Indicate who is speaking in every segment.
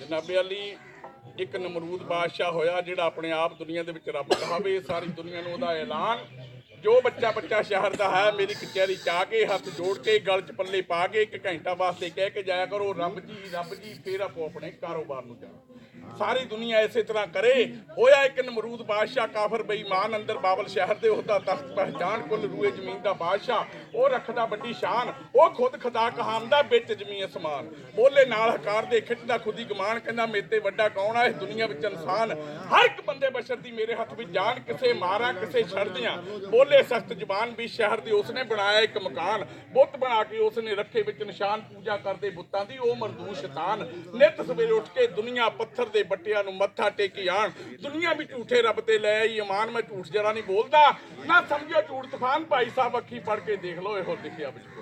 Speaker 1: जनाबे अली एक नमरूद बादशाह होया जिहड़ा अपने आप दुनिया दे विच रब कहावे सारी दुनिया नूं उहदा ऐलान जो बच्चा बच्चा शहर का है मेरी कचहरी च आके हथ जोड़ के गल च पल्ले पा के एक घंटा वास्ते कह के जाया करो रब जी फिर आपो अपने कारोबार नूं जाओ। सारी दुनिया इस तरह करे। होया एक नमरूद बादशाह काफर बेईमान अंदर बाबल शहर दे ओहदा तख्त पहचान कुल रूए जमीन दा बादशाह वो रखदा बड़ी शान वो खुद खदा कहामदा बिच जमी असमान बोले नाल हकार दे खिचदा खुदी गमान कहंदा मेते वड्डा कौन है इस दुनिया विच इंसान हर एक बंदे बशर दी मेरे हथ विच जान किसे मारा किसे छड़ दियां बोले सख्त जबान भी शहर दी उसने बनाया एक मकान बुत बना के उसने रखे विच निशान पूजा करदे बुत्तां दी ओ मरदू शैतान नित सवेरे उठ के दुनिया पत्थर दे बट्टियां नूं मत्था टेकी आण दुनिया भी झूठे रब ते लै आई ईमान मैं झूठ जरा नहीं बोलदा ना समझो झूठ तूफान भाई साहब अखी पढ़ के देख लो इहो लिखिया विच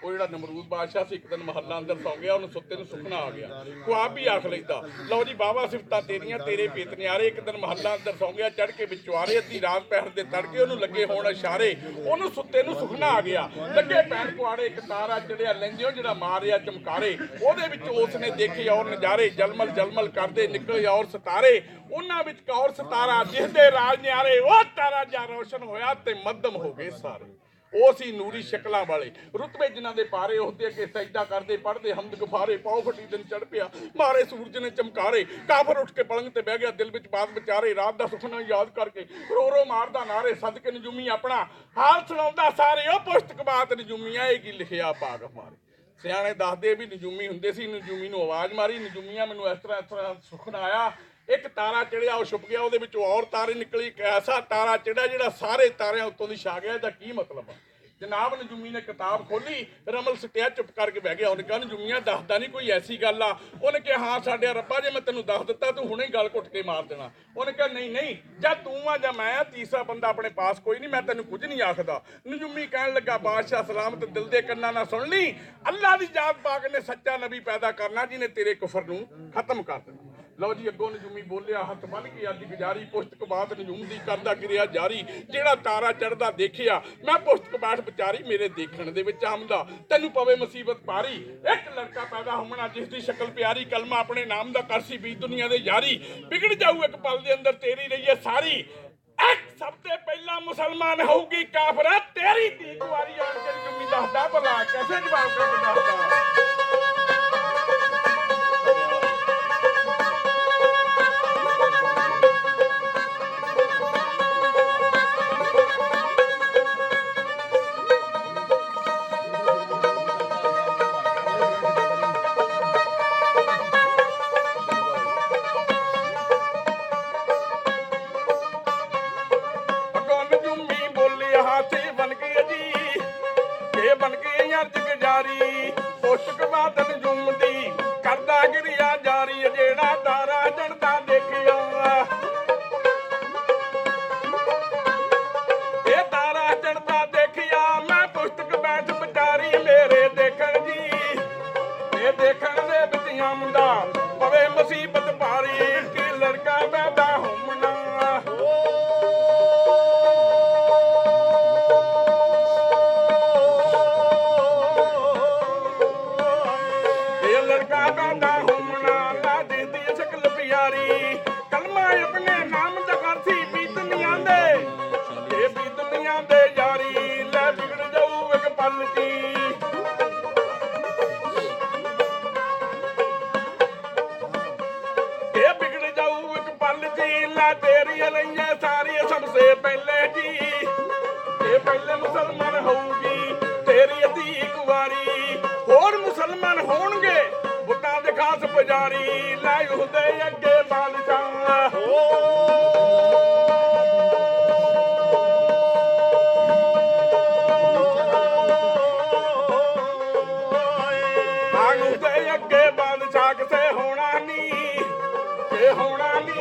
Speaker 1: ਉਹ ਜਿਹੜਾ ਨਮਰੂਦ ਬਾਦਸ਼ਾਹ ਸੀ ਇੱਕ ਦਿਨ ਮਹੱਲਾ ਅੰਦਰ ਸੌਂ ਗਿਆ ਉਹਨੂੰ ਸੁੱਤੇ ਨੂੰ ਸੁਪਨਾ ਆ ਗਿਆ ਖੁਆਬ ਵੀ ਆਖ ਲੈਂਦਾ ਲਓ ਜੀ ਬਾਵਾ ਸਿਫਤਾਂ ਤੇਰੀਆਂ ਤੇਰੇ ਪੇਤ ਨਿਆਰੇ ਇੱਕ ਦਿਨ ਮਹੱਲਾ ਅੰਦਰ ਸੌਂ ਗਿਆ ਚੜ ਕੇ ਵਿੱਚੋਂ ਆ ਰਹੇ ਅੱਧੀ ਰਾਤ ਪਹਿਰ ਦੇ ਤੜਕੇ ਉਹਨੂੰ ਲੱਗੇ ਹੋਣ ਇਸ਼ਾਰੇ ਉਹਨੂੰ ਸੁੱਤੇ ਨੂੰ ਸੁਪਨਾ ਆ ਗਿਆ ਲੱਗੇ ਪੈਣ ਪੁਆੜੇ ਇੱਕ ਤਾਰਾ ਚੜਿਆ ਲੈਂਦੇ ਜਿਹੜਾ ਮਾਰਿਆ ਚਮਕਾਰੇ ਉਹਦੇ ਵਿੱਚ ਉਸਨੇ ਦੇਖੇ ਔਰ ਨਜ਼ਾਰੇ ਜਲਮਲ ਜਲਮਲ ਕਰਦੇ ਨਿਕਲੇ ਔਰ ਸਿਤਾਰੇ ਉਹਨਾਂ ਵਿੱਚ ਕੌਰ ਸਿਤਾਰਾ ਜਿਹਦੇ ਰਾਜ ਨਿਆਰੇ ਉਹ ਤਾਰਾ ਜਾ ਰੋਸ਼ਨ ਹੋਇਆ ਤੇ ਮੱਧਮ ਹੋ ਗਏ ਸਾਰੇ ਉਹ ਸੀ ਨੂਰੀ ਸ਼ਕਲਾਂ ਵਾਲੇ ਰੁਤਬੇ ਜਿਨ੍ਹਾਂ ਦੇ ਪਾਰੇ ਉਹਦੇ ਅੱਗੇ ਸਜਦਾ ਕਰਦੇ ਪੜ੍ਹਦੇ ਹਮਦ ਗਫਾਰੇ ਪਾਉ ਫੱਟੀ ਦਿਨ ਚੜ ਪਿਆ ਮਾਰੇ ਸੂਰਜ ਨੇ ਚਮਕਾਰੇ ਕਾਫਰ ਉੱਠ ਕੇ ਪਲੰਗ ਤੇ ਬਹਿ ਗਿਆ ਦਿਲ ਵਿੱਚ ਬਾਤ ਵਿਚਾਰੇ ਰਾਤ ਦਾ ਸੁਪਨਾ ਯਾਦ ਕਰਕੇ ਰੋ ਰੋ ਮਾਰਦਾ ਨਾਰੇ ਸਦਕੇ ਨਜੂਮੀ ਆਪਣਾ ਹਾਲ ਸੁਣਾਉਂਦਾ ਸਾਰੇ ਉਹ ਪੁਸਤਕ ਬਾਤ ਨਜੂਮੀ ਆਏਗੀ ਲਿਖਿਆ ਪਾਗ ਮਾਰੇ ਸਿਆਣੇ ਦੱਸਦੇ ਵੀ ਨਜੂਮੀ ਹੁੰਦੇ ਸੀ ਨਜੂਮੀ ਨੂੰ ਆਵਾਜ਼ ਮਾਰੀ ਨਜੂਮੀਆਂ ਮੈਨੂੰ ਇਸ ਤਰ੍ਹਾਂ ਸੁਪਨਾ ਆਇਆ ਇੱਕ ਤਾਰਾ ਚੜਿਆ ਉਹ ਛੁਪ ਗਿਆ ਉਹਦੇ ਵਿੱਚੋਂ ਔਰ ਤਾਰੇ ਨਿਕਲੀ ਇੱਕ ਐਸਾ ਤਾਰਾ ਚੜਿਆ ਜਿਹੜਾ ਸਾਰੇ ਤਾਰਿਆਂ ਉੱਤੋਂ ਦੀ ਛਾ ਗਿਆ ਇਹਦਾ ਕੀ ਮਤਲਬ ਆ ਜਨਾਬ ਨਜੂਮੀ ਨੇ ਕਿਤਾਬ ਖੋਲੀ ਰਮਲ ਸਟਿਆ ਚੁੱਪ ਕਰਕੇ ਬਹਿ ਗਿਆ ਉਹਨੇ ਕਿਹਾ ਨਜੂਮੀਆਂ ਦੱਸਦਾ ਨਹੀਂ ਕੋਈ ਐਸੀ ਗੱਲ ਆ ਉਹਨੇ ਕਿਹਾ ਹਾਂ ਸਾਡੇ ਰੱਬਾ ਜੇ ਮੈਂ ਤੈਨੂੰ ਦੱਸ ਦਿੱਤਾ ਤੂੰ ਹੁਣੇ ਗਲ ਘੁੱਟ ਕੇ ਮਾਰ ਦੇਣਾ ਉਹਨੇ ਕਿਹਾ ਨਹੀਂ ਜਾਂ ਤੂੰ ਆ ਜਾਂ ਮੈਂ ਆ ਤੀਸਰਾ ਬੰਦਾ ਆਪਣੇ ਪਾਸ ਕੋਈ ਨਹੀਂ ਮੈਂ ਤੈਨੂੰ ਕੁਝ ਨਹੀਂ ਆਖਦਾ ਨਜੂਮੀ ਕਹਿਣ ਲੱਗਾ ਬਾਦਸ਼ਾਹ ਸਲਾਮਤ ਦਿਲ ਦੇ ਕੰਨਾਂ ਨਾਲ ਸੁਣ ਲਈ ਅੱਲਾ ਦੀ ਜਾਤ ਪਾਕ ਨੇ ਸੱਚਾ ਨਬੀ ਪੈਦਾ ਕਰਨਾ ਜਿਹਨੇ ਤੇਰੇ ਕੁਫਰ ਨੂੰ ਖਤਮ ਕਰ ਦੇਣਾ ਲਓ ਜੀ ਅੱਗੋਂ ਨਜੂਮੀ ਬੋਲਿਆ ਹੱਥ ਬੰਨ ਕੇ ਅੱਜ ਗੁਜ਼ਾਰੀ ਪੁਸਤਕ ਬਾਤ ਨਜੂਮ ਦੀ ਕਰਦਾ ਕਿਰਿਆ ਜਾਰੀ ਜਿਹੜਾ ਤਾਰਾ ਚੜਦਾ ਦੇਖਿਆ ਮੈਂ ਪੁਸਤਕ ਬਾਠ ਵਿਚਾਰੀ ਮੇਰੇ ਦੇਖਣ ਦੇ ਵਿੱਚ ਆਮਦਾ ਤੈਨੂੰ ਪਵੇ ਮੁਸੀਬਤ ਪਾਰੀ ਇੱਕ ਲੜਕਾ ਪੈਦਾ ਹੋਣਾ ਜਿਸ ਦੀ ਸ਼ਕਲ ਪਿਆਰੀ ਕਲਮਾ ਆਪਣੇ ਨਾਮ ਦਾ ਕਰਸੀ ਵੀ ਦੁਨੀਆ ਦੇ ਯਾਰੀ ਵਿਗੜ ਜਾਊ ਇੱਕ ਪਲ ਦੇ ਅੰਦਰ ਤੇਰੀ ਰਹੀ ਹੈ ਸਾਰੀ ਇੱਕ ਸਭ ਤੋਂ ਪਹਿਲਾਂ ਮੁਸਲਮਾਨ ਹੋਊਗੀ ਕਾਫਰ ਤੇਰੀ ਧੀ ਕੁਆਰੀ ਆਣ ਕੇ ਨਜੂਮੀ ਦੱਸਦਾ ਭਲਾ कैसे ਜਵਾਬ ਕਰਕੇ ਦੱਸਦਾ बन के अर्ज गुजारी पुस्तक बादल जुमदी करदा गिरिया जारी जेड़ा तारा चढ़दा देखिया ये तारा चढ़दा देखिया मैं पुस्तक बैठ विचारी मेरे देखण जी ये देखण दे विच आमदा पवे मुसीबत भारी कि लड़का पैदा होना पैदा होना ना देती शक्ल प्यारी कलमा अपने नाम दा करसी भी दुनिया दे ये भी दुनिया दे यारी ले बिगड़ जाऊ एक पल की ये बिगड़ जाऊ एक पल की ला तेरी अलैया सारी सबसे पहले जी ये पहले मुसलमान होगी तेरी अधी कुवारी होर मुसलमान होणगे बुता दे खास पुजारी लाई उहदे अगे बादशाह उहदे अगे बादशाह किसे होना नी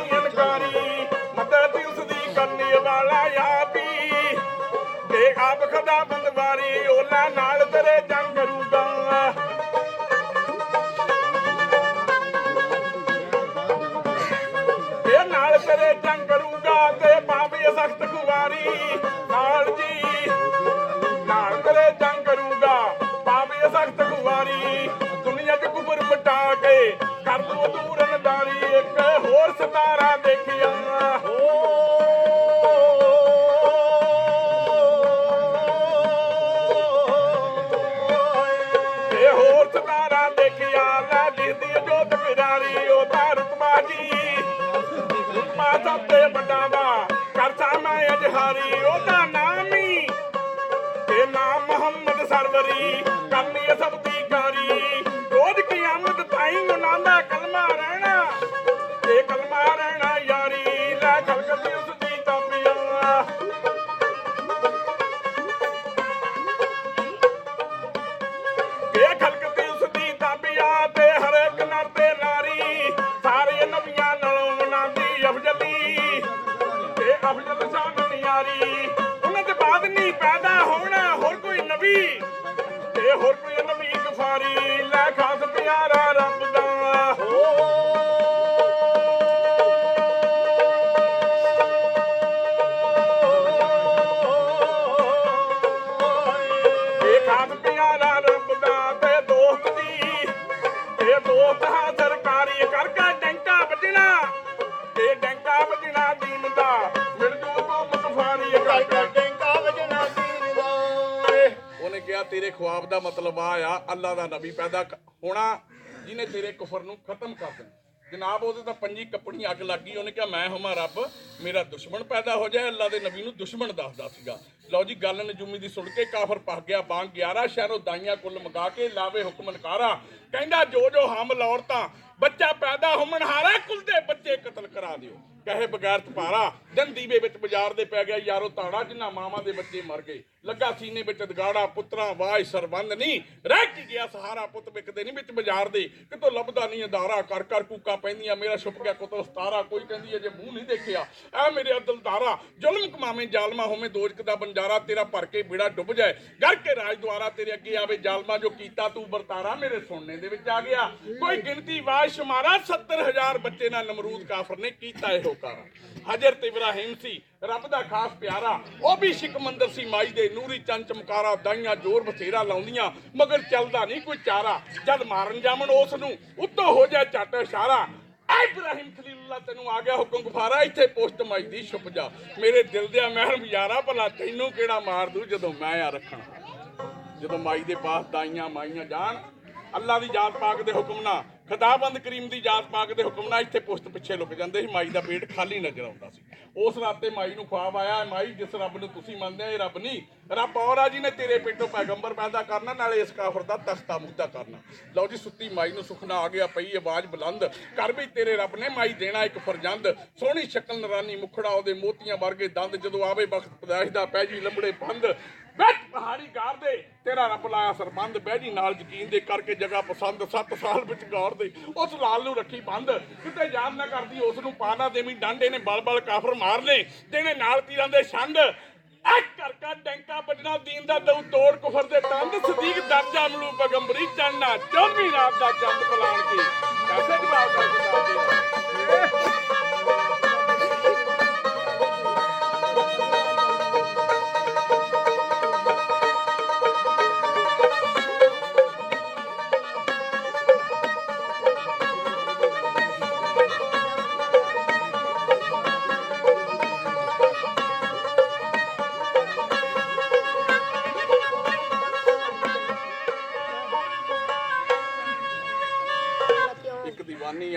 Speaker 1: इनकारी मदद उसदी करने वाला आप ही ते आप खदा बंदवारी ओला नाल तेरे जंग करूगा तेरे जंग करूंगा ते पावे सख्त खुवारी नाल जी नाल तेरे जंग करूंगा पावे सख्त खुवारी दुनिया च कुफर मिटा के कर दो तू ਤੇਰੇ ਖੁਆਬ ਦਾ ਮਤਲਬ ਆ ਅੱਲਾ ਦਾ ਨਬੀ ਪੈਦਾ ਹੋਣਾ ਜਿਹਨੇ ਤੇਰੇ ਕੁਫਰ ਨੂੰ ਖਤਮ ਕਰ ਦੇਣਾ। ਜਨਾਬ ਉਹਦੇ ਤਾਂ ਪੰਜੀ ਕੱਪੜੀ ਅੱਗ ਲੱਗ ਗਈ। ਉਹਨੇ ਕਿਹਾ ਮੈਂ ਹਮਾ ਰੱਬ, ਮੇਰਾ ਦੁਸ਼ਮਣ ਪੈਦਾ ਹੋ ਜਾਏ। ਅੱਲਾ ਦੇ ਨਬੀ ਨੂੰ ਦੁਸ਼ਮਣ ਦੱਸਦਾ ਸੀਗਾ। ਲਓ ਜੀ ਗੱਲ ਨਜੂਮੀ ਦੀ ਸੁਣ ਕੇ ਕਾਫਰ ਪੱਕ ਗਿਆ। ਬਾਂਗ 11 ਸ਼ਹਿਰੋਂ ਦਾਈਆਂ ਕੁੱਲ ਮੰਗਾ ਕੇ ਲਾਵੇ ਹੁਕਮ ਨਕਾਰਾ। ਕਹਿੰਦਾ ਜੋ ਜੋ ਹਮਲ ਔਰਤਾਂ ਬੱਚਾ ਪੈਦਾ ਹੋਮਣ ਹਾਰਾ, ਕੁੱਲ ਦੇ ਬੱਚੇ ਕਤਲ ਕਰਾ ਦਿਓ। ਕਹੇ ਬਗੈਰ ਤਪਾਰਾ ਦਿਨ ਦੀਵੇ ਵਿੱਚ ਬਾਜ਼ਾਰ ਦੇ ਪੈ ਗਿਆ ਯਾਰੋ ਤਾੜਾ, ਜਿਨ੍ਹਾਂ ਮਾਵਾਂ ਦੇ ਬੱਚੇ ਮਰ ਗਏ। ਲੱਗਾ ਸੀਨੇ ਵਿੱਚ ਦਗਾੜਾ, ਪੁੱਤਰਾਂ ਵਾਜ ਸਰਬੰਦ ਨਹੀਂ ਰਹਿ ਕੀ ਗਿਆ ਸਹਾਰਾ। ਪੁੱਤ ਵਿਕਦੇ ਨਹੀਂ ਵਿੱਚ ਬਾਜ਼ਾਰ ਦੇ, ਕਿਤੋਂ ਲੱਭਦਾ ਨਹੀਂ ਅਦਾਰਾ। ਕਰ ਕਰ ਕੂਕਾਂ ਪੈਂਦੀਆਂ ਮੇਰਾ ਛੁਪ ਗਿਆ ਕੁੱਤੋਂ ਸਤਾਰਾ। ਕੋਈ ਕਹਿੰਦੀ ਅਜੇ ਮੂੰਹ ਨਹੀਂ ਦੇਖਿਆ ਐ ਮੇਰੇ ਦਿਲਦਾਰਾ। ਜ਼ੁਲਮ ਕਮਾਵੇਂ ਜ਼ਾਲਮਾ ਹੋਵੇਂ ਦੋਜਕ ਦਾ ਬੰਜਾਰਾ। ਤੇਰਾ ਭਰ ਕੇ ਬੇੜਾ ਡੁੱਬ ਜਾਏ ਗੜ ਕੇ ਰਾਜ ਦੁਆਰਾ। ਤੇਰੇ ਅੱਗੇ ਆਵੇ ਜ਼ਾਲਮਾ ਜੋ ਕੀਤਾ ਤੂੰ ਵਰਤਾਰਾ। ਮੇਰੇ ਸੁਣਨੇ ਦੇ ਵਿੱਚ ਆ ਗਿਆ ਕੋਈ ਗਿਣਤੀ ਵਾਜ ਸ਼ੁਮਾਰਾ। 70,000 ਬੱਚੇ ਨਾਲ ਨਮਰੂਦ ਕਾਫਰ ਨੇ ਕੀਤਾ ਇਹੋ ਕਾਰਾ। ਹਜ਼ਰਤ ਇਬਰਾਹੀਮ ਸੀ ਰੱਬ ਦਾ ਖਾਸ ਪਿਆਰਾ, ਉਹ ਵੀ ਸਿਕੰਦਰ ਸੀ ਮਾਈ ਦੇ ਨੂਰੀ ਚੰਨ ਚਮਕਾਰਾ। ਦਾਈਆਂ ਜ਼ੋਰ ਬਥੇਰਾ ਲਾਉਂਦੀਆਂ ਮਗਰ ਚੱਲਦਾ ਨਹੀਂ ਕੋਈ ਚਾਰਾ। ਜਦ ਮਾਰਨ ਜਾਵਣ ਉਸ ਨੂੰ ਉੱਤੋਂ ਹੋ ਜਾਏ ਝੱਟ ਇਸ਼ਾਰਾ। ਇਬਰਾਹੀਮ ਖਲੀਲੁੱਲਾਹ ਤੈਨੂੰ ਆ ਗਿਆ ਹੁਕਮ ਗਫਾਰਾ। ਇੱਥੇ ਪੋਸਟ ਮਾਈ ਦੀ ਛੁਪ ਜਾ। ਮੇਰੇ ਦਿਲ ਦੇ ਮਹਿਰਮ ਯਾਰਾ, ਭਲਾ ਤੈਨੂੰ ਕਿਹੜਾ ਮਾਰ ਦੂ ਜਦੋਂ ਮੈਂ ਆ ਰੱਖਣਾ। ਜਦੋਂ ਮਾਈ ਦੇ ਪਾਸ ਦਾਈਆਂ ਮਾਈਆਂ ਜਾਣ ਅੱਲਾ ਦੀ ਜਾਤ ਪਾਕ ਦੇ ਹੁਕਮ ਨਾਲ, ਖੁਦਾਬੰਦ ਕਰੀਮ ਦੀ ਜਾਤ ਪਾਕ ਦੇ ਹੁਕਮ ਨਾਲ ਇੱਥੇ ਪੁਸ਼ਤ ਪਿੱਛੇ ਲੁਕ ਜਾਂਦੇ ਸੀ। ਮਾਈ ਦਾ ਪੇਟ ਖਾਲੀ ਨਜ਼ਰ ਆਉਂਦਾ ਸੀ। ਉਸ ਰਾਤੇ ਮਾਈ ਨੂੰ ਖੁਆਬ ਆਇਆ, ਮਾਈ ਜਿਸ ਰੱਬ ਨੂੰ ਤੁਸੀਂ ਮੰਨਦੇ ਆ ਇਹ ਰੱਬ ਨਹੀਂ, ਰੱਬ ਔਰ ਆ ਜਿਹਨੇ ਤੇਰੇ ਪੇਟੋਂ ਪੈਗੰਬਰ ਪੈਦਾ ਕਰਨਾ, ਨਾਲੇ ਇਸ ਕਾਫਰ ਦਾ ਤਖਤਾ ਮੁੱਦਾ ਕਰਨਾ। ਲਓ ਜੀ ਸੁੱਤੀ ਮਾਈ ਨੂੰ ਸੁਖਨਾ ਆ ਗਿਆ, ਪਈ ਆਵਾਜ਼ ਬੁਲੰਦ ਕਰ ਵੀ ਤੇਰੇ ਰੱਬ ਨੇ ਮਾਈ ਦੇਣਾ ਇੱਕ ਫਰਜ਼ੰਦ। ਸੋਹਣੀ ਸ਼ਕਲ ਨਰਾਨੀ ਮੁਖੜਾ ਉਹਦੇ ਮੋਤੀਆਂ ਵਰਗੇ ਦੰਦ। ਜਦੋਂ ਆਵੇ ਵਕਤ ਪੈਦਾਇਸ਼ ਦਾ ਪੈ ਜੀ ਲੰਬੜੇ ਬੰਦ। ਵਿੱਚ ਪਹਾੜੀ ਗਾਰ ਦੇ ਤੇਰਾ ਰੱਬ ਲਾਇਆ ਸਰਬੰਦ। ਬਹਿ ਜੀ ਨਾਲ ਯਕੀਨ ਦੇ ਕਰਕੇ ਜਗ੍ਹਾ ਪਸੰਦ। 7 ਸਾਲ ਵਿੱਚ ਗੌਰ ਦੇ ਉਸ ਲਾਲ ਨੂੰ ਰੱਖੀ ਬੰਦ। ਕਿਤੇ ਯਾਦ ਨਾ ਕਰਦੀ ਉਸ ਨੂੰ ਪਾ ਨਾ ਦੇਵੀਂ ਡੰਡ। ਇਹਨੇ ਬਲ ਬਲ ਕਾਫਰ ਮਾਰ ਲੈ ਦੇਣੇ ਨਾਲ ਤੀਰਾਂ ਦੇ ਛੰਦ। ਐ ਕਰਕਾ ਟੈਂਕਾ ਵੱਜਣਾ ਦੀਨ ਦਾ ਦਊ ਤੋੜ ਕੁਫਰ ਦੇ ਤੰਦ। ਸਦੀਕ ਦਰਜਾ ਮਲੂ ਪੈਗੰਬਰੀ ਚੜਨਾ 24 ਰਾਤ ਦਾ ਚੰਦ ਪਲਾਣ ਕੇ ਕੈਸੇ ਜਵਾਬ ਕਰਕੇ ਦੱਸਦੇ।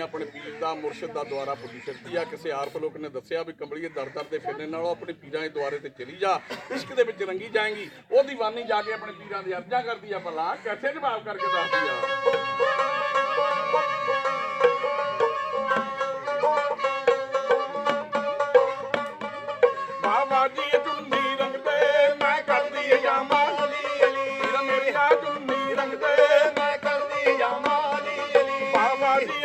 Speaker 1: ਆਪਣੇ ਪੀਰ ਦਾ ਮੁਰਸ਼ਿਦ ਦਾ ਦੁਆਰਾ ਪੁੱਜੀ ਫਿਰਦੀ ਆ। ਕਿਸੇ ਆਰਫ ਲੋਕ ਨੇ ਦੱਸਿਆ ਵੀ ਕੰਬਲੀਏ ਦਰ ਦਰ ਦੇ ਫਿਰਨੇ ਨਾਲੋਂ ਆਪਣੇ ਪੀਰਾਂ ਦੇ ਦੁਆਰੇ ਤੇ ਚਲੀ ਜਾ, ਇਸ਼ਕ ਦੇ ਵਿੱਚ ਰੰਗੀ ਜਾਏਗੀ। ਉਹ ਦੀਵਾਨੀ ਜਾ ਕੇ ਆਪਣੇ ਪੀਰਾਂ ਦੀ ਅਰਜ਼ਾਂ ਕਰਦੀ ਆ, ਭਲਾ ਕੈਸੇ ਜਵਾਬ ਕਰਕੇ ਦੱਸਦੀ ਆ। ਬਾਬਾ ਜੀ ਚੁੰਨੀ ਰੰਗਦੇ ਮੈਂ ਕਰਦੀ ਜਾਮਾ ਅਲੀ। ਮੇਰੀਆਂ ਚੁੰਨੀ ਰੰਗਦੇ ਮੈਂ ਕਰਦੀ ਜਾਮਾ ਅਲੀ। ਬਾਬਾ ਜੀ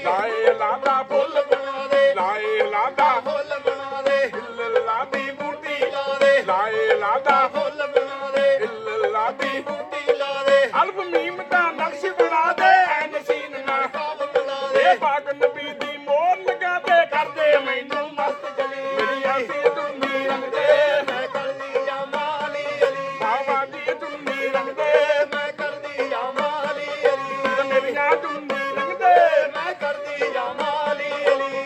Speaker 1: ਲਾਏ ਲਾਦਾ ਫੁੱਲ ਬਣਾ ਦੇ, ਲਾਏ ਲਾਦਾ ਫੁੱਲ ਬਣਾ ਦੇ। ਇੱਲਾ ਦੀ ਬੂਟੀ ਲਾ ਦੇ, ਲਾਏ ਲਾਦਾ ਫੁੱਲ ਬਣਾ ਦੇ। ਇੱਲਾ ਦੀ ਬੂਟੀ ਲਾ ਦੇ। ਅਲਫ ਮੀਮ ਦਾ ਨਕਸ਼ ਬਣਾ ਦੇ, ਐ ਨਸੀਨ ਨਾ ਕਾਬ ਬਣਾ ਦੇ। ਇਹ ਪਾਕ ਨਬੀ ਦੀ ਮੋਹਰ ਲਗਾ ਦੇ, ਕਰਦੇ ਮੈਨੂੰ ਮਸਤ ਜਲੀ। ਮੇਰੀ ਆਸੀ ਚੁੰਨੀ ਰੰਗਦੇ ਮੈਂ ਕਰਦੀ ਜਾਮਾ ਅਲੀ ਅਲੀ। ਬਾਬਾ ਜੀ ਚੁੰਨੀ ਰੰਗਦੇ ਮੈਂ ਕਰਦੀ ਜਾਮਾ ਅਲੀ ਅਲੀ। ਮੇਰੀਆਂ ਚੁੰਨੀ ਰੰਗਦੇ ਮੈਂ ਕਰਦੀ ਜਾਮਾ ਅਲੀ ਅਲੀ।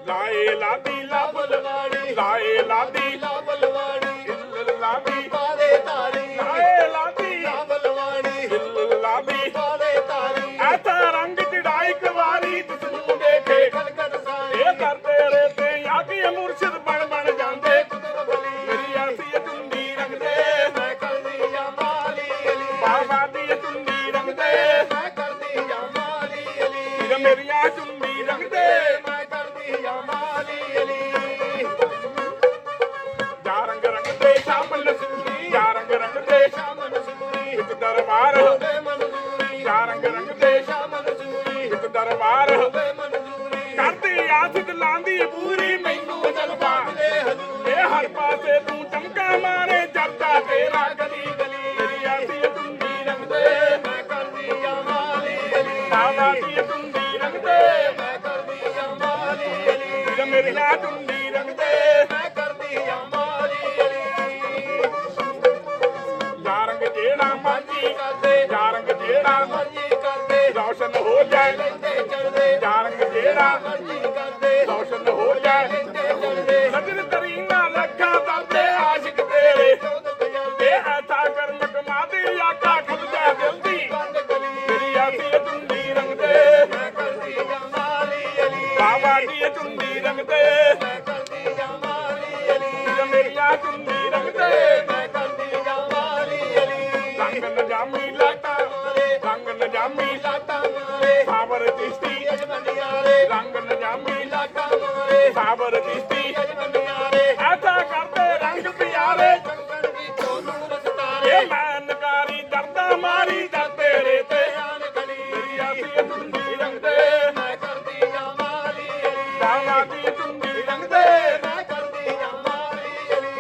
Speaker 1: ਲਾਏ ਲਾਦੀ ਲਾਬਲਵਾੜੀ, ਲਾਏ ਲਾਦੀ ਲਾਬਲਵਾੜੀ। ਇੱਲਾ ਦੀ ਪਾਦੇ ਤਾਰੀ, ਲਾਏ ਲਾਦੀ ਲਾਬਲਵਾੜੀ। ਇੱਲਾ ਦੀ ਪਾਦੇ ਤਾਰੀ। ਐਸਾ ਰੰਗ ਚੜਾਈ ਇੱਕ ਵਾਰੀ ਜਿਸ ਨੂੰ ਦੇਖੇ ਖਲਕਤ ਸਾਰੀ। ਇਹ ਕਰ ਤੇਰੇ ਤੇ ਆ ਕੇ ਮੁਰਸ਼ਿਦ ਬਣ ਬਣ ਜਾਂਦੇ ਕੁਤਬ ਬਲੀ। ਮੇਰੀ ਆਸੀ ਚੁੰਨੀ ਰੰਗਦੇ ਮੈਂ ਕਰਦੀ ਜਾਮਾ ਅਲੀ ਅਲੀ। ਬਾਬਾ ਦੀ ਚੁੰਨੀ ਰੰਗਦੇ ਮੈਂ ਕਰਦੀ ਜਾਮਾ ਅਲੀ ਅਲੀ। ਮੇਰੀਆਂ ਚੁੰਨੀ ਰੰਗਦੇ ਮੈਂ ਕਰਦੀ ਜਾਮਾ ਅਲੀ ਅਲੀ। ਜਾ ਰੰਗ ਰੰਗਦੇ ਸ਼ਾਮਲ ਸਿੰਗੀ, ਜਾ ਰੰਗ ਰੰਗਦੇ ਸ਼ਾਮਲ ਸਿੰਗੀ। ਇੱਕ ਦਰਬਾਰ ਹੋਵੇ ਮਨਜ਼ੂਰੀ, ਜਾ ਰੰਗ ਰੰਗਦੇ ਸ਼ਾਮਲ ਸਿੰਗੀ। ਇੱਕ ਦਰਬਾਰ ਹੋਵੇ ਮਨਜ਼ੂਰੀ। ਕਰਦੀ ਆਸ ਦਿਲਾਂ ਦੀ ਪੂਰੀ ਮੈਨੂੰ ਜਲਵਾ ਮਿਲੇ ਹਜ਼ੂਰੀ। ਇਹ ਹਰ ਪਾਸੇ ਤੂੰ ਚਮਕਾ ਮਾਰੇ ਚਰਚਾ ਤੇਰਾ ਗਲੀ ਗਲੀ। ਮੇਰੀ ਆਸੀ ਚੁੰਨੀ ਰੰਗਦੇ ਮੈਂ ਕਰਦੀ ਜਾਮਾ ਅਲੀ ਅਲੀ। ਬਾਬਾ ਦੀ ਚੁੰਨੀ ਰੰਗਦੇ ਮੈਂ ਕਰਦੀ ਜਾਮਾ ਅਲੀ ਅਲੀ। ਮੇਰੀਆਂ ਚੁੰਨੀ ਰੰਗਦੇ ਮੈਂ ਕਰਦੀ ਜਾਮਾ ਅਲੀ ਅਲੀ। ਜਾ ਰੰਗ ਜਿਹੜਾ ਮਰਜੀ ਕਰਦੇ, ਜਾ ਰੰਗ ਜਿਹੜਾ ਮਰਜੀ ਕਰਦੇ। ਰੌਸ਼ਨ ਹੋ ਜਾਏ ਲੈਂਦੇ ਚੜਦੇ, ਜਾ ਰੰਗ ਜਿਹੜਾ ਮਰਜੀ ਕਰਦੇ। ਰੌਸ਼ਨ ਹੋ ਜਾਏ ਲੈਂਦੇ ਚੜਦੇ। ਸਜਣ ਤਰੀਨ ਨਜਾਮੀ ਲਾਤਾ ਰੰਗ ਨਜਾਮੀ ਲਾਤਾ ਸਾਬਰ ਚਿਸ਼ਤੀ ਰੰਗ ਨਜਾਮੀ ਲਾਤਾ ਸਾਬਰ ਚਿਸ਼ਤੀ ਐਸਾ ਕਰਦੇ ਰੰਗ ਪਿਆਰੇ ਇਹ ਮੈਂ ਨਕਾਰੀ ਦਰਦਾ ਮਾਰੀ ਦਰ ਤੇਰੇ ਤੇ ਤੇਰੀ ਆਸੀ ਤੁੰਦੀ ਰੰਗਦੇ ਮੈਂ ਕਰਦੀ ਜਮਾਲੀ ਦਾਵਾ ਦੀ ਤੁੰਦੀ ਰੰਗਦੇ ਮੈਂ ਕਰਦੀ ਜਮਾਲੀ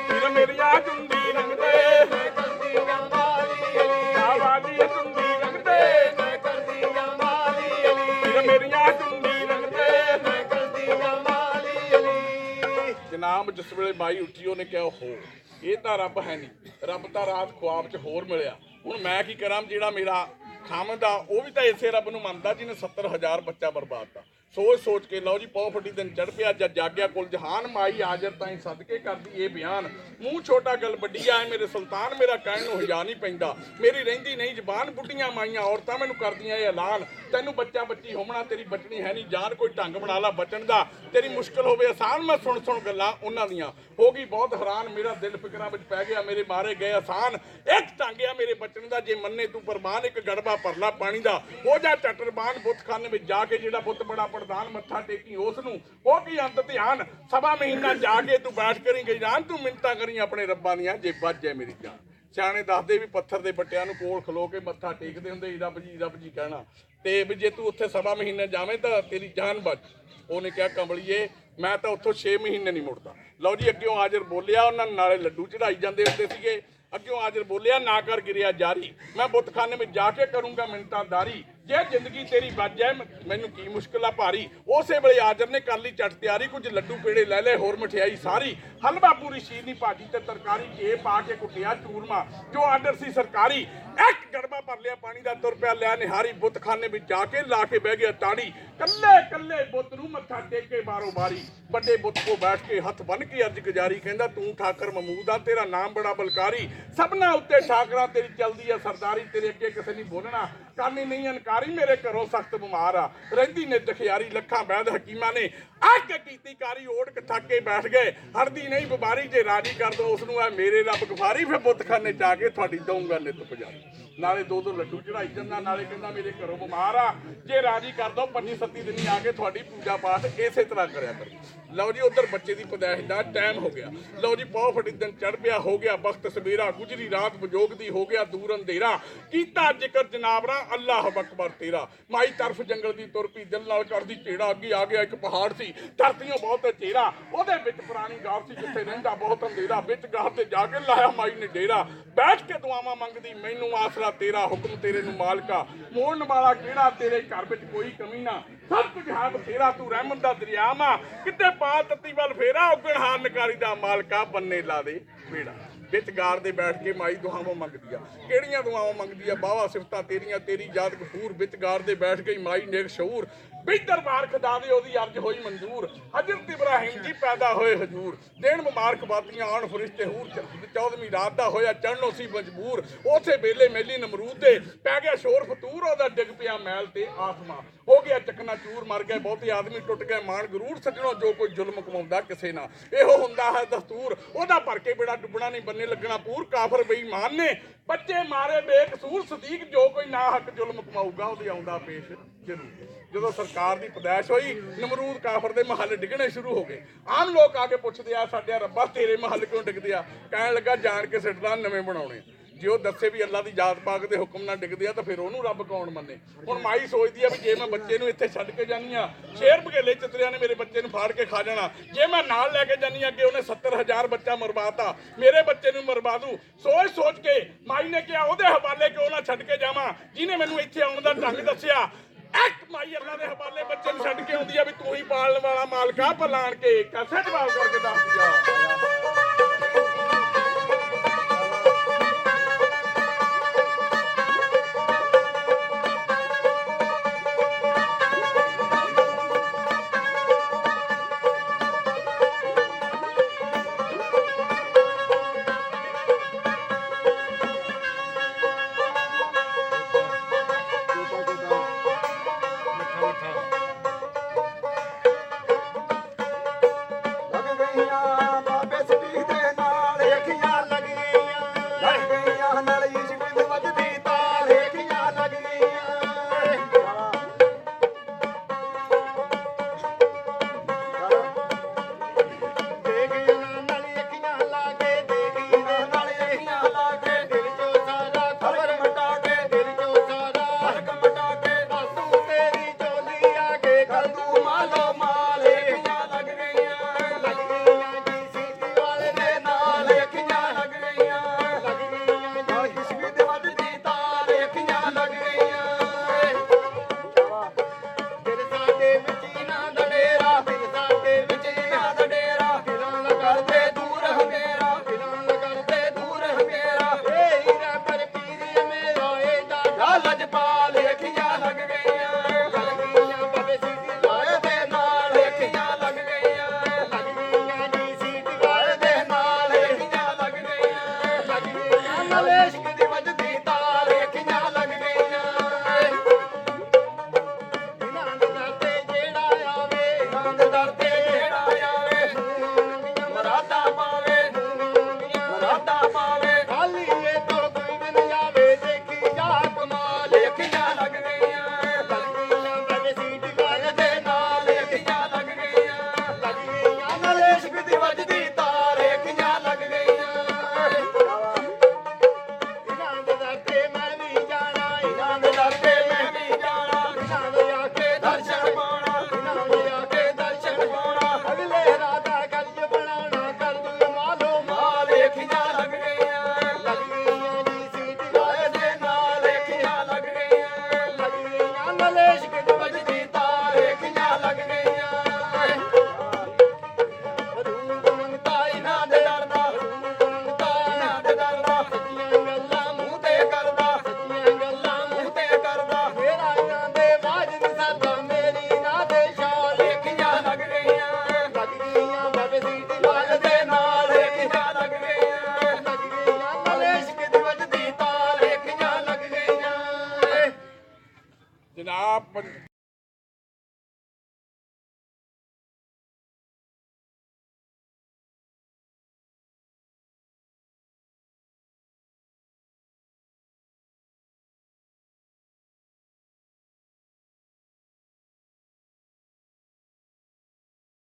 Speaker 1: ਫਿਰ ਮੇਰੀਆਂ ਤੁੰਦੀ ਰੰਗਦੇ ਮੈਂ ਕਰਦੀ ਜਮਾਲੀ ਦਾਵਾ ਦੀ ਤੁੰਦੀ ਰੰਗਦੇ ਮੈਂ ਕਰਦੀ ਜਮਾਲੀ ਫਿਰ ਮੇਰੀਆਂ ਤੁੰਦੀ ਰੰਗਦੇ ਮੈਂ ਕਰਦੀ ਜਮਾਲੀ। ਜਨਾਬ ਜਿਸ ਵੇਲੇ ਮਾਈ ਉੱਠੀ ਉਹਨੇ ਕਿਹਾ ਹੋ ਇਹ ਤਾਂ ਰੱਬ ਹੈ ਨਹੀਂ, ਰੱਬ ਤਾਂ ਰਾਤ ਖੁਆਬ 'ਚ ਹੋਰ ਮਿਲਿਆ। ਹੁਣ ਮੈਂ ਕੀ ਕਰਾਂ, ਜਿਹੜਾ ਮੇਰਾ ਖਾਮਦ ਆ ਉਹ ਵੀ ਤਾਂ ਇਸੇ ਰੱਬ ਨੂੰ ਮੰਨਦਾ ਜਿਹਨੇ 70,000 ਬੱਚਾ ਬਰਬਾਦਤਾ। ਸੋਚ ਕੇ ਲਓ ਜੀ ਪੌ ਫੱਟੀ ਦਿਨ ਚੜ ਪਿਆ ਜਦ ਜਾਗਿਆ ਕੁਲ ਜਹਾਨ ਮਾਈ ਹਾਜ਼ਰ ਤਾਈਂ ਸਦਕੇ ਕਰਦੀ ਇਹ ਬਿਆਨ ਮੂੰਹ ਛੋਟਾ ਗੱਲ ਵੱਡੀ ਆ ਮੇਰੇ ਸੁਲਤਾਨ ਮੇਰਾ ਕਹਿਣ ਨੂੰ ਹਿਜਾ ਨਹੀਂ ਪੈਂਦਾ ਮੇਰੀ ਰਹਿੰਦੀ ਨਹੀਂ ਜ਼ਬਾਨ ਬੁੱਢੀਆਂ ਮਾਈਆਂ ਔਰਤਾਂ ਮੈਨੂੰ ਕਰਦੀਆਂ ਇਹ ਐਲਾਨ ਤੈਨੂੰ ਬੱਚਾ ਬੱਚੀ ਹੋਣਾ ਤੇਰੀ ਬਚਣੀ ਹੈ ਨਹੀਂ ਜਾਨ ਕੋਈ ਢੰਗ ਬਣਾ ਲਾ ਬਚਣ ਦਾ ਤੇਰੀ ਮੁਸ਼ਕਲ ਹੋਵੇ ਆਸਾਨ ਮੈਂ ਸੁਣ ਗੱਲਾਂ ਉਹਨਾਂ ਦੀਆਂ ਹੋ ਗਈ ਬਹੁਤ ਹੈਰਾਨ ਮੇਰਾ ਦਿਲ ਫਿਕਰਾਂ ਵਿੱਚ ਪੈ ਗਿਆ ਮੇਰੇ ਮਾਰੇ ਗਏ ਆਸਾਨ ਇੱਕ ਢੰਗ ਆ ਮੇਰੇ ਬਚਣ ਦਾ ਜੇ ਮੰਨੇ ਤੂੰ ਪ੍ਰਮਾਨ ਇੱਕ ਗੜਬਾ ਭਰਲਾ ਪਾਣੀ ਦਾ ਹੋ ਜਾ ਚਟਰਬਾਨ ਬੁੱਤਖਾਨੇ ਵਿੱਚ ਜਾ ਕੇ ਜਿਹੜਾ ਬੁੱਤ ਬੜਾ ਪ੍ਰਧਾਨ ਮੱਥਾ ਟੇਕੀ ਉਸ ਨੂੰ ਉਹ ਕੀ ਅੰਤ ਧਿਆਨ ਸਵਾ ਮਹੀਨਾ ਜਾ ਕੇ ਤੂੰ ਬੈਠ ਕਰੀ ਗਈ ਜਾਨ ਤੂੰ ਮਿੰਤਾਂ ਕਰੀ ਆਪਣੇ ਰੱਬਾਂ ਦੀਆਂ ਜੇ ਵੱਜ ਜਾਏ ਮੇਰੀ ਜਾਨ ਸਿਆਣੇ ਦੱਸਦੇ ਵੀ ਪੱਥਰ ਦੇ ਬੱਟਿਆਂ ਨੂੰ ਕੋਲ ਖਲੋ ਕੇ ਮੱਥਾ ਟੇਕਦੇ ਹੁੰਦੇ ਰੱਬ ਜੀ ਕਹਿਣਾ ਤੇ ਵੀ ਜੇ ਤੂੰ ਉੱਥੇ ਸਵਾ ਮਹੀਨੇ ਜਾਵੇਂ ਤਾਂ ਤੇਰੀ ਜਾਨ ਬਚ ਉਹਨੇ ਕਿਹਾ ਕਮਲੀਏ ਮੈਂ ਤਾਂ ਉੱਥੋਂ 6 ਮਹੀਨੇ ਨਹੀਂ ਮੁੜਦਾ ਲਓ ਜੀ ਅੱਗਿਓਂ ਹਾਜ਼ਰ ਬੋਲਿਆ ਉਹਨਾਂ ਨਾਲੇ ਲੱਡੂ ਚੜਾਈ ਜਾਂਦੇ ਹੁੰਦੇ ਸੀਗੇ ਅੱਗਿਓਂ ਹਾਜ਼ਰ ਬੋਲਿਆ ਨਾ ਕਰ ਗਿਰਿਆ ਜਾਰੀ ਮੈਂ ਬੁੱਤਖਾਨੇ ਵਿੱਚ ਜਾ ਕੇ ਕਰੂੰਗਾ ਮਿੰਤਾਦਾਰੀ ਜੇ ਜ਼ਿੰਦਗੀ ਤੇਰੀ ਬਚ ਜਾਏ ਮੈਨੂੰ ਕੀ ਮੁਸ਼ਕਿਲ ਆ ਭਾਰੀ ਉਸੇ ਵੇਲੇ ਹਾਜ਼ਰ ਨੇ ਕਰ ਲਈ ਚੱਟ ਤਿਆਰੀ ਕੁਝ ਲੱਡੂ ਪੇੜੇ ਲੈ ਲੈ ਹੋਰ ਮਠਿਆਈ ਸਾਰੀ ਹਲਵਾ ਪੂਰੀ ਸ਼ੀਰਨੀ ਭਾਜੀ ਤੇ ਤਰਕਾਰੀ ਇਹ ਪਾ ਕੇ ਕੁੱਟਿਆ ਚੂਰਮਾ ਜੋ ਆਰਡਰ ਸੀ ਸਰਕਾਰੀ ਇੱਕ ਗੜਬਾ ਭਰ ਲਿਆ ਪਾਣੀ ਦਾ ਤੁਰ ਪਿਆ ਲਿਆ ਨਿਹਾਰੀ ਬੁੱਤਖਾਨੇ ਵਿੱਚ ਜਾ ਕੇ ਲਾ ਕੇ ਬਹਿ ਗਿਆ ਤਾੜੀ ਕੱਲੇ ਬੁੱਤ ਨੂੰ ਮੱਥਾ ਟੇਕ ਕੇ ਬਾਰੋ ਬਾਰੀ ਵੱਡੇ ਬੁੱਤ ਕੋ ਬੈਠ ਕੇ ਹੱਥ ਬੰਨ ਕੇ ਅਰਜ਼ ਗੁਜ਼ਾਰੀ ਕਹਿੰਦਾ ਤੂੰ ਠਾਕਰ ਮਮੂਦ ਆ ਤੇਰਾ ਨਾਮ ਬੜਾ ਬਲਕਾਰੀ ਸਭਨਾ ਉੱਤੇ ਠਾਕਰਾਂ ਤੇਰੀ ਚੱਲਦੀ ਆ ਸਰਦਾਰੀ ਤੇਰੇ ਅੱਗੇ ਕਿਸੇ ਨਹੀਂ ਬੋਲਣਾ ਕਰਨੀ ਨਹੀਂ ਅਨਕਾਰੀ ਮੇਰੇ ਘਰੋਂ ਸਖਤ ਬਿਮਾਰ ਆ ਰਹਿੰਦੀ ਨੇ ਦਖਿਆਰੀ ਲੱਖਾਂ ਬੈਦ ਹਕੀਮਾਂ ਨੇ ਅੱਗ ਕੀਤੀ ਕਾਰੀ ਓੜ ਥੱਕ ਕੇ ਬੈਠ ਗਏ ਹਰਦੀ ਨਹੀਂ ਬਿਮਾਰੀ ਜੇ ਰਾਜੀ ਕਰ ਦੋ ਉਸ ਨੂੰ ਆ ਮੇਰੇ ਰੱਬ ਗਫਾਰੀ ਫਿਰ ਬੁੱਤਖਾਨੇ ਜਾ ਕੇ ਤੁਹਾਡੀ ਦਊਂਗਾ ਨਿੱਤ ਪੁਜਾਰੀ ਨਾਲੇ ਦੋ ਲੱਡੂ ਚੜਾਈ ਜਾਂਦਾ ਨਾਲੇ ਕਹਿੰਦਾ ਮੇਰੇ ਘਰੋਂ ਬਿਮਾਰ ਆ ਜੇ ਰਾਜੀ ਕਰ ਦੋ 25-27 ਦਿਨੀ ਆ ਕੇ ਤੁਹਾਡੀ ਪੂਜਾ ਪਾਠ ਇਸੇ ਤਰ੍ਹਾਂ ਕਰਿਆ ਕਰੋ ਲਓ ਜੀ ਉਧਰ ਬੱਚੇ ਦੀ ਪਦਾਇਸ਼ ਦਾ ਟਾਈਮ ਹੋ ਗਿਆ ਲਓ ਜੀ ਪੌ ਫਟੀ ਦਿਨ ਚੜ ਪਿਆ ਹੋ ਗਿਆ ਵਕਤ ਸਵੇਰਾ ਗੁਜਰੀ ਰਾਤ ਵਿਜੋਗ ਦੀ ਹੋ ਗਿਆ ਦੂਰ ਅੰਧੇਰਾ ਕੀਤਾ ਜ਼ਿਕਰ ਜਨਾਬਰਾ ਅੱਲਾਹ ਅਕਬਰ ਤੇਰਾ ਮਾਈ ਤਰਫ ਜੰਗਲ ਦੀ ਤੁਰ ਪਈ ਦਿਲ ਨਾਲ ਕਰਦੀ ਢੇੜਾ ਅੱਗੇ ਆ ਗਿਆ ਇੱਕ ਪਹਾੜ ਸੀ ਧਰਤੀਆਂ ਬਹੁਤ ਚਿਹਰਾ ਉਹਦੇ ਵਿੱਚ ਪੁਰਾਣੀ ਗਾਰ ਸੀ ਜਿੱਥੇ ਰਹਿੰਦਾ ਬਹੁਤ ਅੰਧੇਰਾ ਵਿੱਚ ਗਾਹ ਤੇ ਜਾ ਕੇ ਲਾਇਆ ਮਾਈ ਨੇ ਡੇਰਾ ਬੈਠ ਕੇ ਦੁਆਵਾਂ ਮੰਗਦੀ ਮੈਨੂੰ ਆਸਰਾ ਤੇਰਾ ਹੁਕਮ ਤੇਰੇ ਨੂੰ ਮਾਲਕਾ ਮੋੜਨ ਵਾਲਾ ਕਿਹੜਾ ਤੇਰੇ ਘਰ ਵਿੱਚ ਕੋਈ ਕਮੀ ਨਾ ਸਭ ਕੁਝ ਹੈ ਬਥੇਰਾ ਤੂੰ ਰਹਿਮਤ ਦਾ ਦਰਿਆ ਮਾ ਕਿਤੇ ਪਾ ਤੱਤੀ ਵੱਲ ਫੇਰਾ ਉਗਣਹਾਰ ਨਕਾਰੀ ਦਾ ਮਾਲਕਾ ਬੰਨੇ ਲਾ ਦੇ ਬੇੜਾ ਵਿੱਚ ਗਾਰ ਦੇ ਬੈਠ ਕੇ ਮਾਈ ਦੁਆਵਾਂ ਮੰਗਦੀ ਆ ਕਿਹੜੀਆਂ ਦੁਆਵਾਂ ਮੰਗਦੀ ਆ ਬਾਵਾ ਸਿਫਤਾਂ ਤੇਰੀਆਂ ਤੇਰੀ ਯਾਦ ਗਫੂਰ ਵਿੱਚ ਗਾਰ ਦੇ ਬੈਠ ਗਈ ਮਾਈ ਨੇਕ ਸ਼ਊਰ ਵੀ ਦਰਬਾਰ ਖੁਦਾ ਦੇ ਉਹਦੀ ਅਰਜ਼ ਹੋਈ ਮਨਜ਼ੂਰ ਹਜ਼ਰਤ ਇਬਰਾਹੀਮ ਜੀ ਪੈਦਾ ਹੋਏ ਹਜੂਰ ਦੇਣ ਮੁਬਾਰਕਬਾਦੀਆਂ ਆਣ ਫਰਿਸ਼ਤੇ ਹੂਰ 14ਵੀਂ ਰਾਤ ਦਾ ਹੋਇਆ ਚੜਨੋਂ ਸੀ ਮਜਬੂਰ ਉਸੇ ਵੇਲੇ ਮੇਲੀ ਨਮਰੂਦ ਦੇ ਪੈ ਗਿਆ ਸ਼ੋਰ ਫਤੂਰ ਉਹਦਾ ਡਿੱਗ ਪਿਆ ਮੈਲ ਤੇ ਆਸਮਾਂ ਹੋ ਗਿਆ ਚਕਨਾ ਚੂਰ ਮਰ ਗਏ ਬਹੁਤੇ ਆਦਮੀ ਟੁੱਟ ਗਏ ਮਾਣ ਗਰੂਰ ਸੱਜਣੋ ਜੋ ਕੋਈ ਜ਼ੁਲਮ ਕਮਾਉਂਦਾ ਕਿਸੇ ਨਾਲ ਇਹੋ ਹੁੰਦਾ ਹੈ ਦਸਤੂਰ ਉਹਦਾ ਭਰ ਕੇ ਬੇੜਾ ਡੁੱਬਣਾ ਨਹੀਂ ਬੰਨੇ ਲੱਗਣਾ ਪੂਰ ਕਾਫਰ ਬੇਈਮਾਨ ਨੇ ਬੱਚੇ ਮਾਰੇ ਬੇਕਸੂਰ ਸਦੀਕ ਜੋ ਕੋਈ ਨਾ ਹੱਕ ਜ਼ੁਲਮ ਕਮਾਊਗਾ ਉਹਦੇ ਆਉਂਦਾ ਪੇਸ਼ ਜ਼ਰੂਰ ਜਦੋਂ ਸਰਕਾਰ ਦੀ ਪਦਾਇਸ਼ ਹੋਈ ਨਮਰੂਦ ਕਾਫਰ ਦੇ ਮਹੱਲ ਡਿੱਗਣੇ ਸ਼ੁਰੂ ਹੋ ਗਏ ਆਮ ਲੋਕ ਆ ਕੇ ਪੁੱਛਦੇ ਆ ਸਾਡੇ ਰੱਬਾ ਤੇਰੇ ਮਹੱਲ ਕਿਉਂ ਡਿੱਗਦੇ ਆ ਕਹਿਣ ਲੱਗਾ ਜਾਣ ਕੇ ਸਿੱਟਦਾ ਨਵੇਂ ਬਣਾਉਣੇ ਜੇ ਉਹ ਦੱਸੇ ਵੀ ਅੱਲਾ ਦੀ ਜਾਤ ਪਾਕ ਦੇ ਹੁਕਮ ਨਾਲ ਡਿੱਗਦੇ ਆ ਤਾਂ ਫਿਰ ਉਹਨੂੰ ਰੱਬ ਕੌਣ ਮੰਨੇ ਹੁਣ ਮਾਈ ਸੋਚਦੀ ਆ ਵੀ ਜੇ ਮੈਂ ਬੱਚੇ ਨੂੰ ਇੱਥੇ ਛੱਡ ਕੇ ਜਾਨੀ ਆ ਸ਼ੇਰ ਬਘੇਲੇ ਚਤਰਿਆਂ ਨੇ ਮੇਰੇ ਬੱਚੇ ਨੂੰ ਫਾੜ ਕੇ ਖਾ ਜਾਣਾ ਜੇ ਮੈਂ ਨਾਲ ਲੈ ਕੇ ਜਾਨੀ ਆ ਕਿ ਉਹਨੇ 70,000 ਬੱਚਾ ਮਰਵਾਤਾ ਮੇਰੇ ਬੱਚੇ ਨੂੰ ਮਰਵਾ ਦੂ ਸੋਚ ਕੇ ਮਾਈ ਨੇ ਕਿਹਾ ਉਹਦੇ ਹਵਾਲੇ ਕਿਉਂ ਨਾ ਛੱਡ ਕੇ ਜਾਵਾਂ ਜਿਹਨੇ ਮੈਨੂੰ ਇੱਥੇ ਆਉਣ ਦਾ ਢੰਗ ਦੱਸਿਆ ਇੱਕ ਮਾਈ ਅੱਲਾ ਦੇ ਹਵਾਲੇ ਬੱਚੇ ਨੂੰ ਛੱਡ ਕੇ ਆਉਂਦੀ ਆ ਵੀ ਤੂੰ ਹੀ ਪਾਲਣ ਵਾਲਾ ਮਾਲਕਾ ਪਲਾਣ ਕੇ ਕਸੇ ਜਵਾਬ ਕਰਕੇ ਦੱਸ ਜਾ
Speaker 2: ਲੱਗ ਗਈਆਂ ਇਸ਼ਕ ਦੀ ਵੱਜਦੀ ਤਾਰ ਵੇਖੀਆਂ ਲੱਗ ਗਈਆਂ ਇਹਨਾਂ ਦੇ ਦਰ ਤੇ ਜਿਹੜਾ ਆਵੇ ਇਹਨਾਂ ਦੇ ਦਰ ਤੇ ਜਿਹੜਾ ਆਵੇ ਮਰਾਦਾ ਪਾਵੇ ਮਰਾਦਾ ਪਾਵੇ ਖਾਲੀ ਇਹ ਤੋਂ ਕੋਈ ਵੀ ਨਹੀਂ ਆਵੇ ਦੇਖੀ ਜਾ ਕਮਾਲ ਵੇਖੀਆਂ ਲੱਗ ਗਈਆਂ ਬੜੇ ਸੀਟ ਗਾਣੇ ਦੇ ਨਾਲ ਵੇਖੀਆਂ ਲੱਗ ਗਈਆਂ ਨਾਲ ਇਸ਼ਕ ਦੀ ਵੱਜਦੀ ਤਾਰ ਵੇਖੀਆਂ ਲੱਗ ਗਈਆਂ ਇਹਨਾਂ ਦੇ ਦਰ ਤੇ ਮੈਂ ਵੀ ਜਾਣਾ ਇਹਨਾਂ ਦੇ ਦਰ ਤੇ ਮੈਂ ਵੀ ਜਾਣਾ ਇਹਨਾਂ ਦੇ ਆ ਕੇ ਦਰਸ਼ਨ ਪਾਉਣਾ ਇਹਨਾਂ ਦੇ ਆ ਕੇ ਦਰਸ਼ਨ ਪਾਉਣਾ ਅਗਲੇ ਰਾਦਾ ਗੱਜ ਬਣਾਉਣਾ ਕਰ ਦੂ ਮਾਲੋ ਮਾਲ ਵੇਖੀਆਂ ਲੱਗ ਗਈਆਂ ਜੀ ਸੀਟ ਗਾਏ ਦੇ ਨਾਲ ਵੇਖੀਆਂ ਲੱਗ ਗਈਆਂ ਨਾਲ ਇਸ਼ਕ ਦੀ ਵੱਜਦੀ ਤਾਰ ਵੇਖੀਆਂ ਲੱਗ ਗਈਆਂ ਰੂਪ ਮੰਗਤਾ ਇਹਨਾਂ ਦੇ ਦਰ ਦਾ ਰੂਪ ਮੰਗਤਾ ਇਹਨਾਂ ਦੇ ਦਰ ਦਾ ਸੱਚੀਆਂ ਗੱਲਾਂ ਮੂੰਹ ਤੇ ਕਰਦਾ ਸੱਚੀਆਂ ਗੱਲਾਂ ਮੂੰਹ ਤੇ ਕਰਦਾ ਮੇਰਾ ਇਹਨਾਂ ਦੇ ਬਾਜ ਨਹੀਂ ਸਰਦਾ ਮੇਰੀ ਇਹਨਾਂ ਦੇ ਸ਼ਾਲ ਵੇਖੀਆਂ ਲੱਗ ਗਈਆਂ ਬਾਬੇ ਸੀਟ ਗਾਏ ਦੇ ਨਾਲ ਵੇਖੀਆਂ ਲੱਗ ਗਈਆਂ ਨਾਲ ਇਸ਼ਕ ਦੀ ਵੱਜਦੀ ਤਾਰ ਵੇਖੀਆਂ ਲੱਗ ਗਈਆਂ
Speaker 1: ਜਨਾਬ